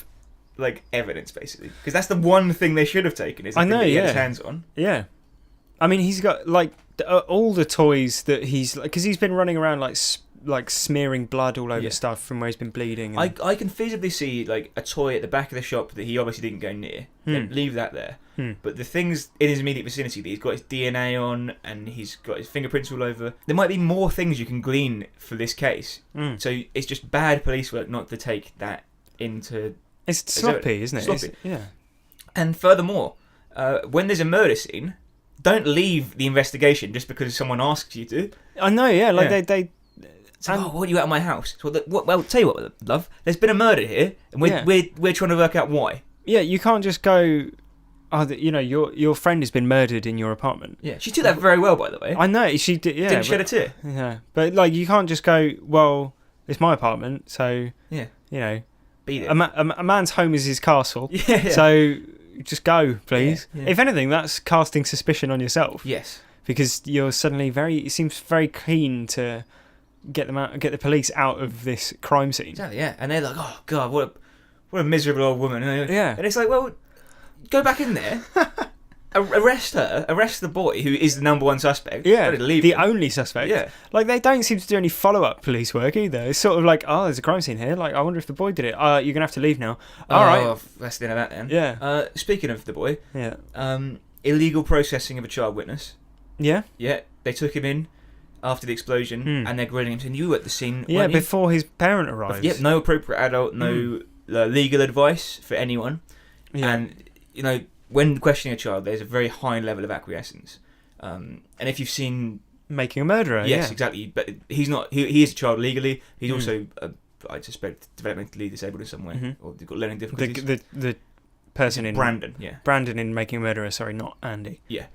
[SPEAKER 2] evidence, basically? Because that's the one thing they should have taken. Is that he had his hands on.
[SPEAKER 1] Yeah, I mean, he's got all the toys that he's because he's been running around smearing blood all over stuff from where he's been bleeding.
[SPEAKER 2] And I can feasibly see a toy at the back of the shop that he obviously didn't go near. Leave that there. But the things in his immediate vicinity that he's got his DNA on and he's got his fingerprints all over, there might be more things you can glean for this case. So it's just bad police work not to take that into...
[SPEAKER 1] It's sloppy, isn't it?
[SPEAKER 2] Sloppy.
[SPEAKER 1] Yeah.
[SPEAKER 2] And furthermore, when there's a murder scene, don't leave the investigation just because someone asks you to.
[SPEAKER 1] I know, they
[SPEAKER 2] So, what are you at my house? Well, tell you what, love. There's been a murder here, and we're trying to work out why.
[SPEAKER 1] Yeah, you can't just go. Oh, your friend has been murdered in your apartment.
[SPEAKER 2] Yeah, she did that very well, by the way.
[SPEAKER 1] I know she did. Yeah,
[SPEAKER 2] didn't shed a tear.
[SPEAKER 1] Yeah, but you can't just go. Well, it's my apartment, so
[SPEAKER 2] be there.
[SPEAKER 1] A man's home is his castle.
[SPEAKER 2] Yeah.
[SPEAKER 1] So just go, please.
[SPEAKER 2] Yeah.
[SPEAKER 1] If anything, that's casting suspicion on yourself.
[SPEAKER 2] Yes.
[SPEAKER 1] Because you're suddenly it seems very keen to get the police out of this crime scene.
[SPEAKER 2] Exactly, yeah. And they're like, oh god, what a miserable old woman.
[SPEAKER 1] Yeah.
[SPEAKER 2] And it's like, well, go back in there. arrest her, arrest the boy who is the number one suspect.
[SPEAKER 1] Yeah,
[SPEAKER 2] leave
[SPEAKER 1] the
[SPEAKER 2] him.
[SPEAKER 1] only suspect.
[SPEAKER 2] Yeah.
[SPEAKER 1] Like, they don't seem to do any follow-up police work either. It's sort of like, oh, there's a crime scene here. Like, I wonder if the boy did it. You're going to have to leave now. All right.
[SPEAKER 2] That's the end of that then.
[SPEAKER 1] Yeah.
[SPEAKER 2] Speaking of the boy,
[SPEAKER 1] Yeah.
[SPEAKER 2] Illegal processing of a child witness.
[SPEAKER 1] Yeah?
[SPEAKER 2] Yeah, they took him in after the explosion, and they're grilling him, saying, you were at the scene,
[SPEAKER 1] Yeah,
[SPEAKER 2] weren't you?
[SPEAKER 1] before his parent arrives.
[SPEAKER 2] Yep, no appropriate adult, no legal advice for anyone.
[SPEAKER 1] Yeah.
[SPEAKER 2] And, when questioning a child, there's a very high level of acquiescence. And if you've seen...
[SPEAKER 1] Making a Murderer,
[SPEAKER 2] Yes, exactly. But he's not... He is a child legally. He's also, I suspect, developmentally disabled in some way. Or they've got learning difficulties.
[SPEAKER 1] The person in...
[SPEAKER 2] Brandon, yeah.
[SPEAKER 1] Brandon in Making a Murderer, sorry, not Andy.
[SPEAKER 2] Yeah.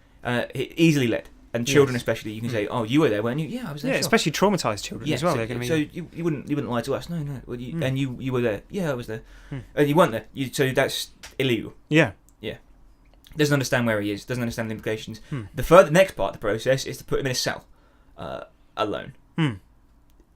[SPEAKER 2] Easily led. And children especially, you can say, oh, you were there, weren't you? Yeah, I was there.
[SPEAKER 1] Yeah,
[SPEAKER 2] sure.
[SPEAKER 1] especially traumatised children as well.
[SPEAKER 2] So,
[SPEAKER 1] They're going to be...
[SPEAKER 2] so you wouldn't lie to us. No. Well, and you were there. Yeah, I was there. And you weren't there. So that's illegal.
[SPEAKER 1] Yeah.
[SPEAKER 2] Doesn't understand where he is. Doesn't understand the implications. The next part of the process is to put him in a cell, alone.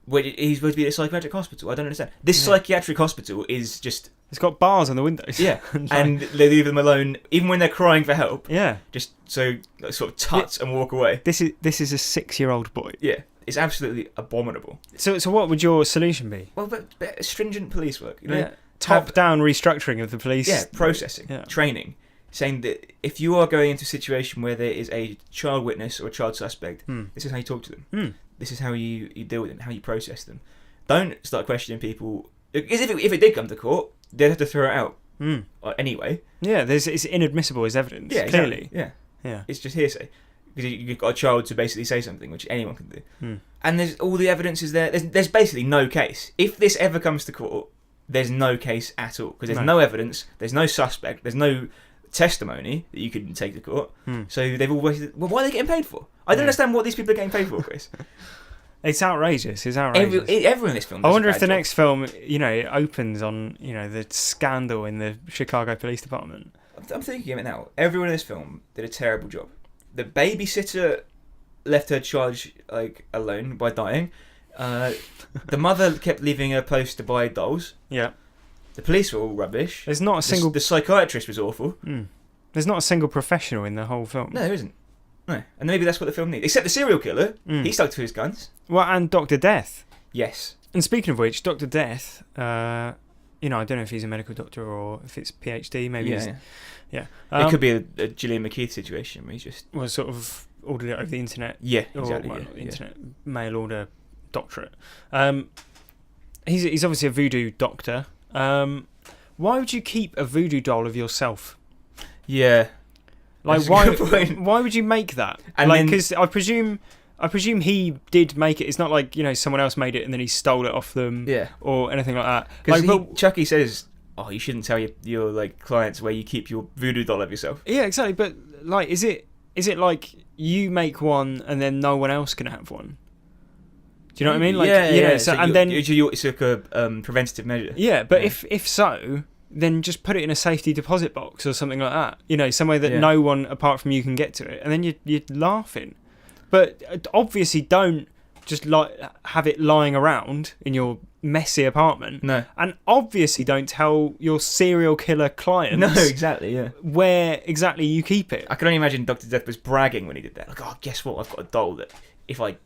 [SPEAKER 2] Where he's supposed to be at a psychiatric hospital. I don't understand. This psychiatric hospital is just...
[SPEAKER 1] It's got bars on the windows.
[SPEAKER 2] Yeah, and they leave them alone, even when they're crying for help.
[SPEAKER 1] Yeah.
[SPEAKER 2] Just so sort of tuts and walk away.
[SPEAKER 1] This is a 6-year-old boy.
[SPEAKER 2] Yeah, it's absolutely abominable.
[SPEAKER 1] So what would your solution be?
[SPEAKER 2] Well, but stringent police work.
[SPEAKER 1] Top-down restructuring of the police.
[SPEAKER 2] Yeah, processing, training. Saying that if you are going into a situation where there is a child witness or a child suspect, this is how you talk to them. This is how you deal with them, how you process them. Don't start questioning people. Because if it did come to court, they'd have to throw it out anyway.
[SPEAKER 1] Yeah, it's inadmissible as evidence, clearly.
[SPEAKER 2] Exactly.
[SPEAKER 1] Yeah.
[SPEAKER 2] It's just hearsay. Because you've got a child to basically say something, which anyone can do. And there's all the evidence is there. There's basically no case. If this ever comes to court, there's no case at all. Because there's no evidence, there's no suspect, there's no testimony that you can take to court. So they've all wasted... Well, what are they getting paid for? I don't understand what these people are getting paid for, Chris.
[SPEAKER 1] It's outrageous. Everyone
[SPEAKER 2] in this film.
[SPEAKER 1] I wonder if the next film, it opens on, the scandal in the Chicago Police Department.
[SPEAKER 2] I'm thinking of it now. Everyone in this film did a terrible job. The babysitter left her charge alone by dying. The mother kept leaving her post to buy dolls.
[SPEAKER 1] Yeah.
[SPEAKER 2] The police were all rubbish.
[SPEAKER 1] There's not a single...
[SPEAKER 2] The psychiatrist was awful.
[SPEAKER 1] There's not a single professional in the whole film.
[SPEAKER 2] No, there isn't. No. And maybe that's what the film needs. Except the serial killer. He stuck to his guns.
[SPEAKER 1] Well, and Dr. Death.
[SPEAKER 2] Yes.
[SPEAKER 1] And speaking of which, Dr. Death, I don't know if he's a medical doctor or if it's PhD. Maybe
[SPEAKER 2] Yeah. It could be a Gillian McKeith situation where he's just...
[SPEAKER 1] Well, sort of ordered it over the internet.
[SPEAKER 2] Yeah, exactly.
[SPEAKER 1] Internet mail order doctorate. He's obviously a voodoo doctor. Why would you keep a voodoo doll of yourself?
[SPEAKER 2] Yeah.
[SPEAKER 1] Like, why would you make that? Because I presume he did make it. It's not like, someone else made it and then he stole it off them or anything like that.
[SPEAKER 2] Because Chucky says, oh, you shouldn't tell your clients where you keep your voodoo doll of yourself.
[SPEAKER 1] Yeah, exactly. But, is it like you make one and then no one else can have one? Do you know what I mean?
[SPEAKER 2] So
[SPEAKER 1] and then
[SPEAKER 2] it's like a preventative measure.
[SPEAKER 1] Yeah, but if so, then just put it in a safety deposit box or something like that. Somewhere that no one apart from you can get to it, and then you're laughing. But obviously, don't just have it lying around in your messy apartment.
[SPEAKER 2] No,
[SPEAKER 1] and obviously, don't tell your serial killer clients.
[SPEAKER 2] No, exactly. Yeah,
[SPEAKER 1] where exactly you keep it.
[SPEAKER 2] I can only imagine Dr. Death was bragging when he did that. Like, oh, guess what? I've got a doll that if I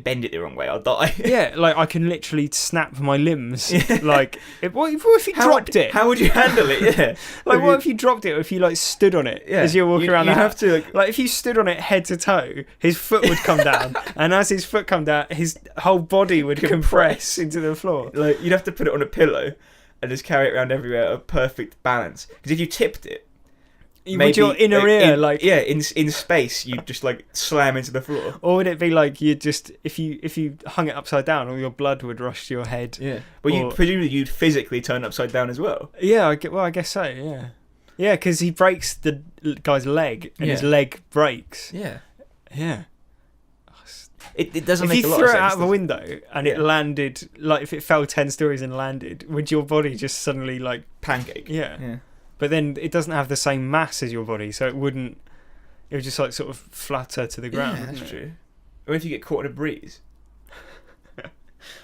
[SPEAKER 2] bend it the wrong way, I'll die.
[SPEAKER 1] Yeah, I can literally snap my limbs. What if you dropped it?
[SPEAKER 2] How would you handle it? Yeah.
[SPEAKER 1] What if you dropped it or if you stood on it as you're walking around the house? You'd have to if you stood on it head to toe, his foot would come down, and as his foot come down, his whole body would compress into the floor.
[SPEAKER 2] You'd have to put it on a pillow and just carry it around everywhere at a perfect balance. Because if you tipped it,
[SPEAKER 1] with your inner ear,
[SPEAKER 2] in space, you just slam into the floor.
[SPEAKER 1] Or would it be you just if you hung it upside down, all your blood would rush to your head?
[SPEAKER 2] Yeah, but presumably you'd physically turn upside down as well.
[SPEAKER 1] Yeah, I guess so. Yeah, because he breaks the guy's leg and his leg breaks.
[SPEAKER 2] Yeah.
[SPEAKER 1] It
[SPEAKER 2] doesn't make a lot of sense. If
[SPEAKER 1] you threw it out of a window and it landed, if it fell 10 stories and landed, would your body just suddenly
[SPEAKER 2] pancake?
[SPEAKER 1] Yeah. But then it doesn't have the same mass as your body, so it would just sort of flutter to the ground.
[SPEAKER 2] Yeah, that's true. Or if you get caught in a breeze.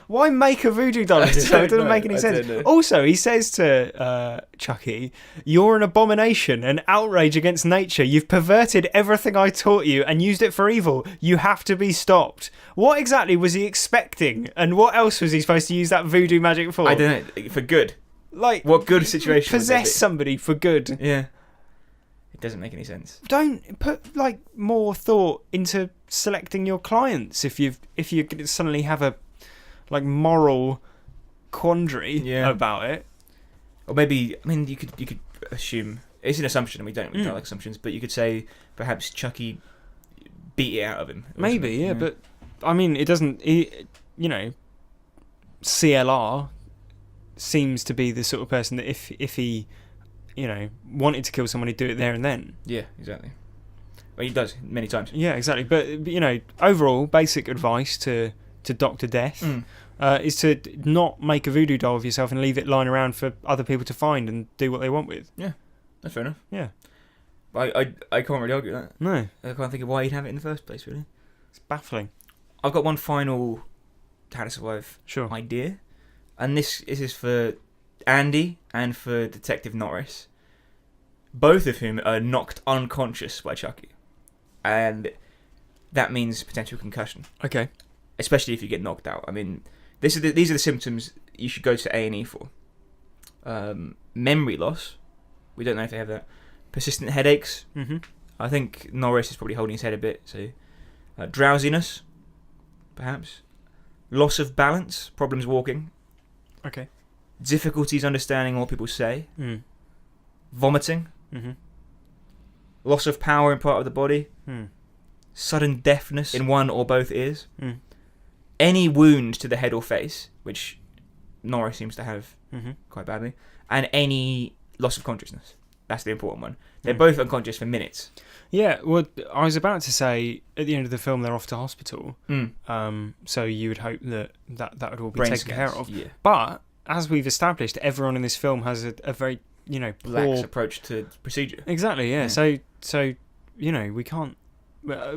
[SPEAKER 1] Why make a voodoo doll? It doesn't make any sense. Also, he says to Chucky, "You're an abomination, an outrage against nature. You've perverted everything I taught you and used it for evil. You have to be stopped." What exactly was he expecting? And what else was he supposed to use that voodoo magic for?
[SPEAKER 2] I don't know. For good.
[SPEAKER 1] Like,
[SPEAKER 2] what good situation?
[SPEAKER 1] Possess somebody for good.
[SPEAKER 2] Yeah. It doesn't make any sense.
[SPEAKER 1] Don't put more thought into selecting your clients if you suddenly have a moral quandary about it.
[SPEAKER 2] Or maybe, I mean, you could assume, it's an assumption and we don't like assumptions, but you could say perhaps Chucky beat it out of him.
[SPEAKER 1] Maybe, yeah, but I mean, it doesn't. CLR seems to be the sort of person that if he wanted to kill someone, he'd do it there and then.
[SPEAKER 2] Yeah, exactly. Well, he does many times.
[SPEAKER 1] Yeah, exactly. But overall, basic advice to Dr. Death is to not make a voodoo doll of yourself and leave it lying around for other people to find and do what they want with.
[SPEAKER 2] Yeah, that's fair enough.
[SPEAKER 1] Yeah.
[SPEAKER 2] I can't really argue that.
[SPEAKER 1] No.
[SPEAKER 2] I can't think of why he'd have it in the first place, really.
[SPEAKER 1] It's baffling.
[SPEAKER 2] I've got one final How to Survive idea. And this is for Andy and for Detective Norris. Both of whom are knocked unconscious by Chucky. And that means potential concussion.
[SPEAKER 1] Okay.
[SPEAKER 2] Especially if you get knocked out. I mean, these are the symptoms you should go to A&E for. Memory loss. We don't know if they have that. Persistent headaches.
[SPEAKER 1] Mm-hmm.
[SPEAKER 2] I think Norris is probably holding his head a bit. So, drowsiness, perhaps. Loss of balance. Problems walking.
[SPEAKER 1] Okay.
[SPEAKER 2] Difficulties understanding what people say.
[SPEAKER 1] Mm.
[SPEAKER 2] Vomiting.
[SPEAKER 1] Mm-hmm.
[SPEAKER 2] Loss of power in part of the body.
[SPEAKER 1] Mm.
[SPEAKER 2] Sudden deafness in one or both ears.
[SPEAKER 1] Mm.
[SPEAKER 2] Any wound to the head or face, which Norris seems to have quite badly. And any loss of consciousnness. That's the important one. They're both unconscious for minutes.
[SPEAKER 1] Yeah, well, I was about to say, at the end of the film, they're off to hospital. So you would hope that would all be
[SPEAKER 2] Brain
[SPEAKER 1] taken
[SPEAKER 2] scans,
[SPEAKER 1] care of.
[SPEAKER 2] Yeah.
[SPEAKER 1] But, as we've established, everyone in this film has a very,
[SPEAKER 2] lax approach to procedure.
[SPEAKER 1] Exactly, yeah. So we can't...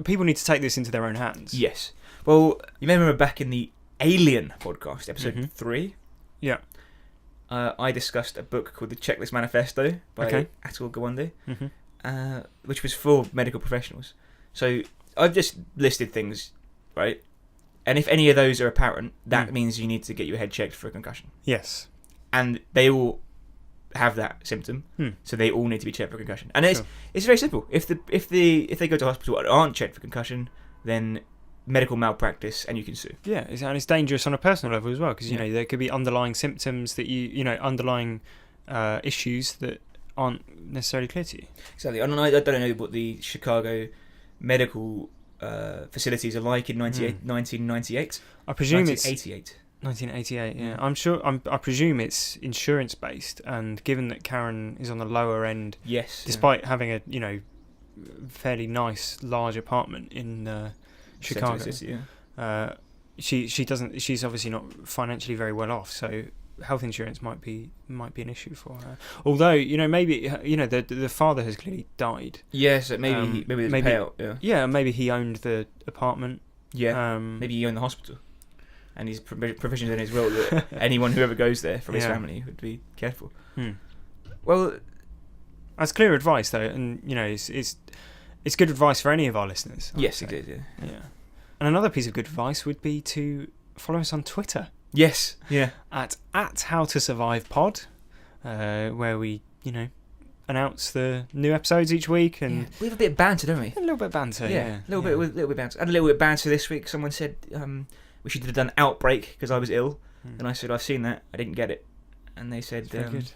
[SPEAKER 1] People need to take this into their own hands.
[SPEAKER 2] Yes. Well, you may remember back in the Alien podcast, episode 3.
[SPEAKER 1] Yeah.
[SPEAKER 2] I discussed a book called The Checklist Manifesto by Atul Gawande, which was for medical professionals. So I've just listed things, right? And if any of those are apparent, that means you need to get your head checked for a concussion.
[SPEAKER 1] Yes.
[SPEAKER 2] And they all have that symptom, so they all need to be checked for concussion. And it's very simple. If they go to hospital and aren't checked for concussion, then medical malpractice, and you can sue.
[SPEAKER 1] Yeah, and it's dangerous on a personal level as well, because there could be underlying symptoms that underlying issues that aren't necessarily clear to you.
[SPEAKER 2] Exactly. And I don't know what the Chicago medical facilities are like in 1998.
[SPEAKER 1] I presume
[SPEAKER 2] 1988.
[SPEAKER 1] 1988. Yeah, I'm sure. I presume it's insurance based, and given that Karen is on the lower end,
[SPEAKER 2] yes,
[SPEAKER 1] despite having a fairly nice large apartment in Chicago,
[SPEAKER 2] City,
[SPEAKER 1] she doesn't. She's obviously not financially very well off, so health insurance might be an issue for her. Although maybe the father has clearly died.
[SPEAKER 2] Yes, maybe there's a payout.
[SPEAKER 1] Yeah, maybe he owned the apartment.
[SPEAKER 2] Yeah, maybe he owned the hospital, and his provisions in his will that anyone who ever goes there from his family would be careful. Well,
[SPEAKER 1] that's clear advice though, and it's good advice for any of our listeners.
[SPEAKER 2] Yes, it is. Yeah.
[SPEAKER 1] And another piece of good advice would be to follow us on Twitter.
[SPEAKER 2] Yes. Yeah.
[SPEAKER 1] At HowToSurvivePod, where we announce the new episodes each week, and
[SPEAKER 2] we have a bit of banter, don't we?
[SPEAKER 1] A little bit of banter. Yeah.
[SPEAKER 2] A little bit of banter. And a little bit of banter this week. Someone said we should have done Outbreak because I was ill, and I said I've seen that. I didn't get it, and they said
[SPEAKER 1] good.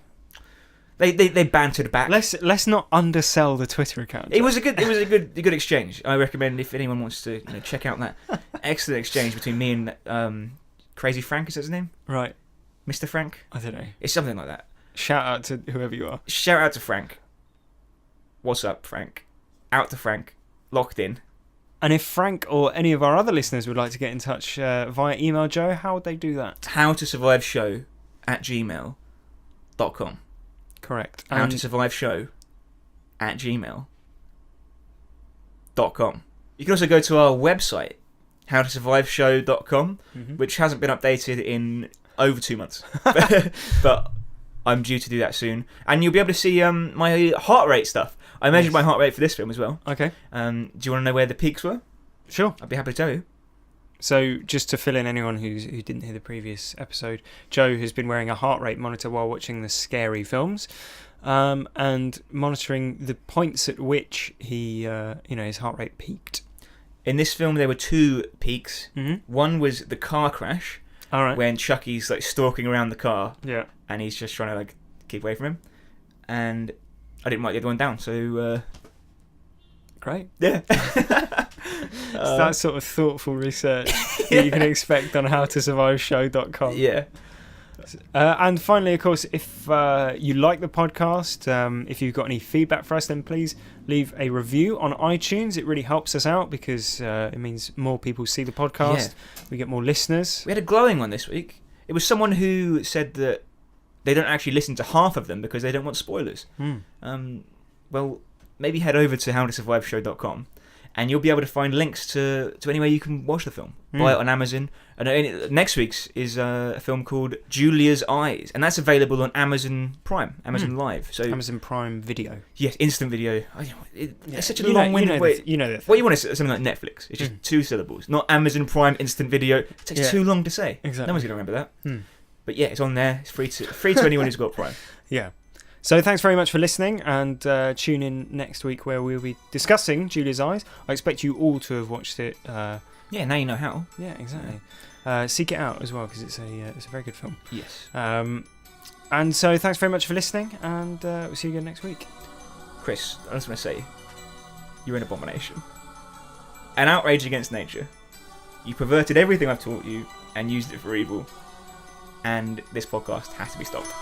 [SPEAKER 2] They bantered back.
[SPEAKER 1] Let's not undersell the Twitter account.
[SPEAKER 2] It was a good exchange. I recommend if anyone wants to check out that excellent exchange between me and Crazy Frank. Is that his name?
[SPEAKER 1] Right,
[SPEAKER 2] Mr. Frank.
[SPEAKER 1] I don't know.
[SPEAKER 2] It's something like that.
[SPEAKER 1] Shout out to whoever you are.
[SPEAKER 2] Shout out to Frank. What's up, Frank? Out to Frank. Locked in.
[SPEAKER 1] And if Frank or any of our other listeners would like to get in touch via email, Joe, how would they do that?
[SPEAKER 2] HowToSurviveShow@gmail.com.
[SPEAKER 1] Correct.
[SPEAKER 2] HowToSurviveShow@gmail.com. You can also go to our website, HowToSurviveShow.com, which hasn't been updated in over 2 months. But I'm due to do that soon. And you'll be able to see my heart rate stuff. I measured my heart rate for this film as well.
[SPEAKER 1] Okay.
[SPEAKER 2] Do you want to know where the peaks were?
[SPEAKER 1] Sure.
[SPEAKER 2] I'd be happy to tell you.
[SPEAKER 1] So, just to fill in anyone who didn't hear the previous episode, Joe has been wearing a heart rate monitor while watching the scary films, and monitoring the points at which he, his heart rate peaked.
[SPEAKER 2] In this film, there were 2 peaks. One was the car crash,
[SPEAKER 1] all right,
[SPEAKER 2] when Chucky's like stalking around the car,
[SPEAKER 1] yeah,
[SPEAKER 2] and he's just trying to like keep away from him. And I didn't write the other one down, so
[SPEAKER 1] great.
[SPEAKER 2] Yeah.
[SPEAKER 1] It's that sort of thoughtful research that you can expect on HowToSurviveShow.com.
[SPEAKER 2] Yeah.
[SPEAKER 1] And finally, of course, if you like the podcast, if you've got any feedback for us, then please leave a review on iTunes. It really helps us out because it means more people see the podcast. Yeah. We get more listeners.
[SPEAKER 2] We had a glowing one this week. It was someone who said that they don't actually listen to half of them because they don't want spoilers. Well, maybe head over to HowToSurviveShow.com and you'll be able to find links to anywhere you can watch the film. Buy it on Amazon. And next week's is a film called Julia's Eyes, and that's available on Amazon Prime, Amazon Live. So
[SPEAKER 1] Amazon Prime Video.
[SPEAKER 2] Yes, instant video. It's such a long-winded way. What you want is something like Netflix. It's just 2 syllables. Not Amazon Prime instant video. It takes too long to say.
[SPEAKER 1] Exactly.
[SPEAKER 2] No one's going to remember that. But yeah, it's on there. It's free to anyone who's got Prime.
[SPEAKER 1] Yeah. So thanks very much for listening, and tune in next week where we'll be discussing Julia's Eyes. I expect you all to have watched it.
[SPEAKER 2] Yeah, now you know how.
[SPEAKER 1] Yeah, exactly. Seek it out as well because it's a very good film.
[SPEAKER 2] Yes.
[SPEAKER 1] And so thanks very much for listening, and we'll see you again next week.
[SPEAKER 2] Chris, I just want to say, you're an abomination. An outrage against nature. You perverted everything I've taught you and used it for evil. And this podcast has to be stopped.